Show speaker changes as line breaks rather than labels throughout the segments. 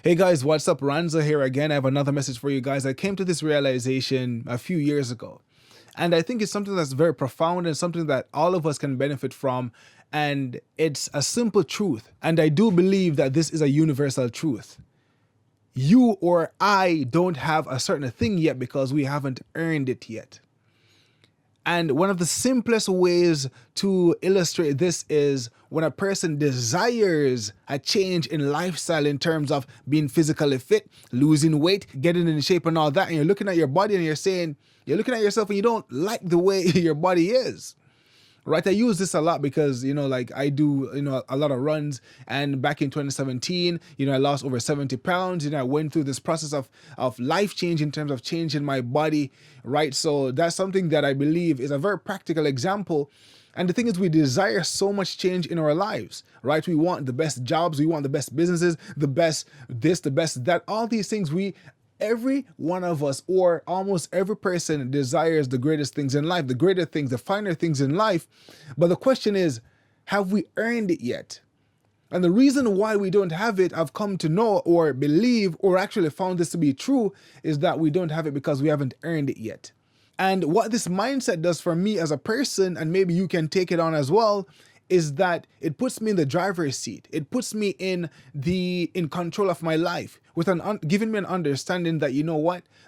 Hey guys, what's up? Ranza here again. I have another message for you guys. I came to this realization a few years ago, and I think it's something that's very profound and something that all of us can benefit from. And it's a simple truth. And I do believe that this is a universal truth. You or I don't have a certain thing yet because we haven't earned it yet. And one of the simplest ways to illustrate this is when a person desires a change in lifestyle in terms of being physically fit, losing weight, getting in shape and all that, and you're looking at your body and you're looking at yourself and you don't like the way your body is. Right, I use this a lot because, like I do, a lot of runs, and back in 2017, I lost over 70 pounds. I went through this process of life change in terms of changing my body, right? So that's something that I believe is a very practical example. And the thing is, we desire so much change in our lives, right? We want the best jobs, we want the best businesses, the best this, the best that, all these things every one of us, or almost every person, desires the greatest things in life, the greater things, the finer things in life. But the question is, have we earned it yet? And the reason why we don't have it, I've come to know or believe or actually found this to be true, is that we don't have it because we haven't earned it yet. And what this mindset does for me as a person, and maybe you can take it on as well, is that it puts me in the driver's seat. It puts me in control of my life, with giving me an understanding that,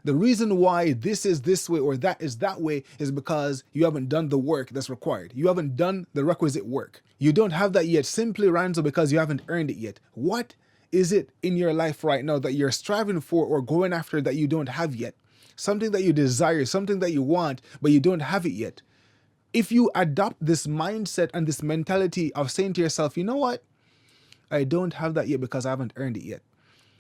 the reason why this is this way or that is that way is because you haven't done the work that's required. You haven't done the requisite work. You don't have that yet, simply, Ranzo, because you haven't earned it yet. What is it in your life right now that you're striving for or going after that you don't have yet? Something that you desire, something that you want, but you don't have it yet. If you adopt this mindset and this mentality of saying to yourself, you know what? I don't have that yet because I haven't earned it yet.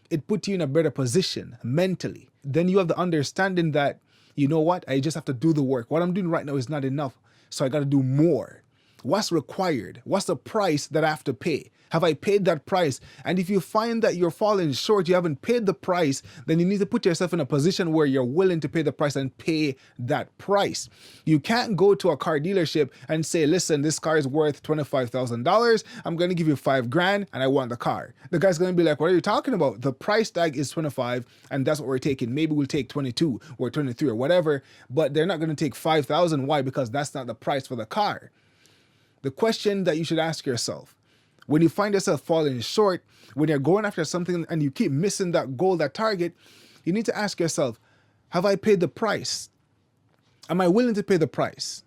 It puts you in a better position mentally. Then you have the understanding that, you know what? I just have to do the work. What I'm doing right now is not enough. So I got to do more. What's required? What's the price that I have to pay? Have I paid that price? And if you find that you're falling short, you haven't paid the price, then you need to put yourself in a position where you're willing to pay the price and pay that price. You can't go to a car dealership and say, listen, this car is worth $25,000. I'm going to give you $5,000 and I want the car. The guy's going to be like, what are you talking about? The price tag is 25 and that's what we're taking. Maybe we'll take 22 or 23 or whatever, but they're not going to take 5,000. Why? Because that's not the price for the car. The question that you should ask yourself, when you find yourself falling short, when you're going after something and you keep missing that goal, that target, you need to ask yourself, have I paid the price? Am I willing to pay the price?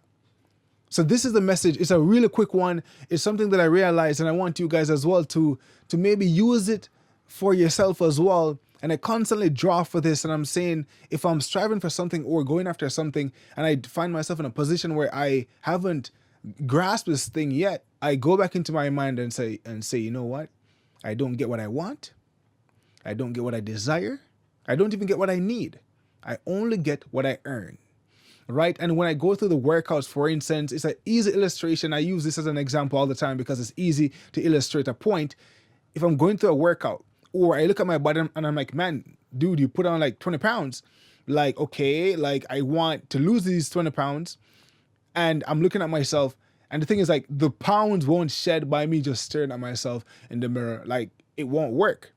So this is the message. It's a really quick one. It's something that I realized, and I want you guys as well to maybe use it for yourself as well. And I constantly draw for this, and I'm saying, if I'm striving for something or going after something, and I find myself in a position where I haven't grasp this thing yet, I go back into my mind and say, you know what? I don't get what I want. I don't get what I desire. I don't even get what I need. I only get what I earn. Right? And when I go through the workouts, for instance, it's an easy illustration. I use this as an example all the time because it's easy to illustrate a point. If I'm going through a workout or I look at my body and I'm like, man, dude, you put on like 20 pounds. Like, okay, like I want to lose these 20 pounds. And I'm looking at myself, and the thing is, like, the pounds won't shed by me just staring at myself in the mirror. Like, it won't work.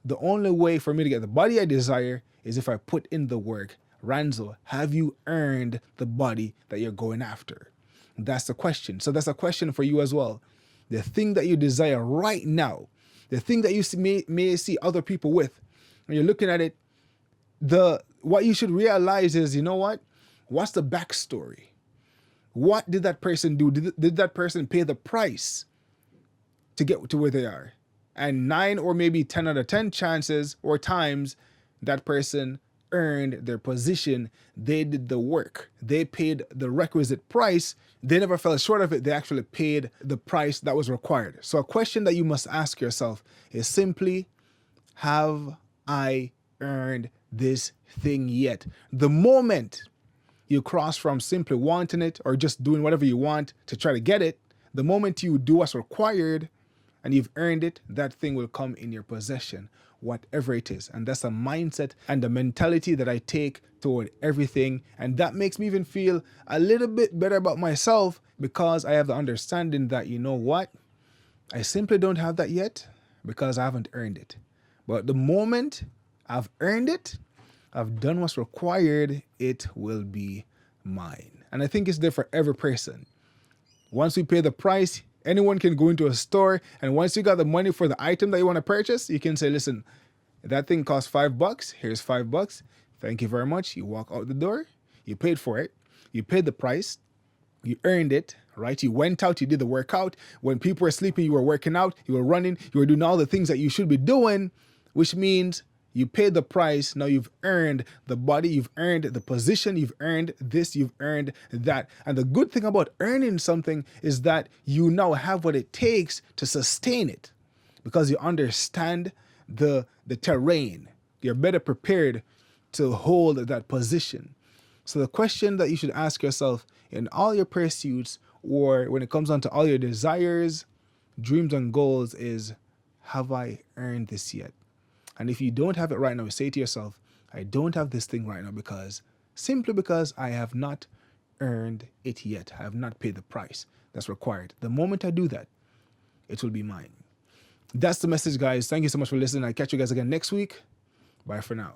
The only way for me to get the body I desire is if I put in the work. Ranzo, have you earned the body that you're going after? That's the question. So that's a question for you as well. The thing that you desire right now, the thing that you may see other people with, when you're looking at it, what you should realize is, you know what? What's the backstory? What did that person do? Did that person pay the price to get to where they are? And 9 or maybe 10 out of 10 chances or times that person earned their position. They did the work. They paid the requisite price. They never fell short of it. They actually paid the price that was required. So a question that you must ask yourself is simply, have I earned this thing yet? The moment you cross from simply wanting it or just doing whatever you want to try to get it, the moment you do what's required and you've earned it, that thing will come in your possession, whatever it is. And that's a mindset and a mentality that I take toward everything. And that makes me even feel a little bit better about myself because I have the understanding that, you know what? I simply don't have that yet because I haven't earned it. But the moment I've earned it, I've done what's required, it will be mine. And I think it's there for every person. Once we pay the price, anyone can go into a store, and once you got the money for the item that you want to purchase, you can say, listen, that thing costs $5. Here's $5. Thank you very much. You walk out the door. You paid for it. You paid the price. You earned it, right? You went out. You did the workout. When people were sleeping, you were working out. You were running. You were doing all the things that you should be doing, which means you paid the price. Now you've earned the body. You've earned the position. You've earned this. You've earned that. And the good thing about earning something is that you now have what it takes to sustain it, because you understand the terrain. You're better prepared to hold that position. So the question that you should ask yourself in all your pursuits, or when it comes down to all your desires, dreams, and goals is, have I earned this yet? And if you don't have it right now, say to yourself, I don't have this thing right now simply because I have not earned it yet. I have not paid the price that's required. The moment I do that, it will be mine. That's the message, guys. Thank you so much for listening. I'll catch you guys again next week. Bye for now.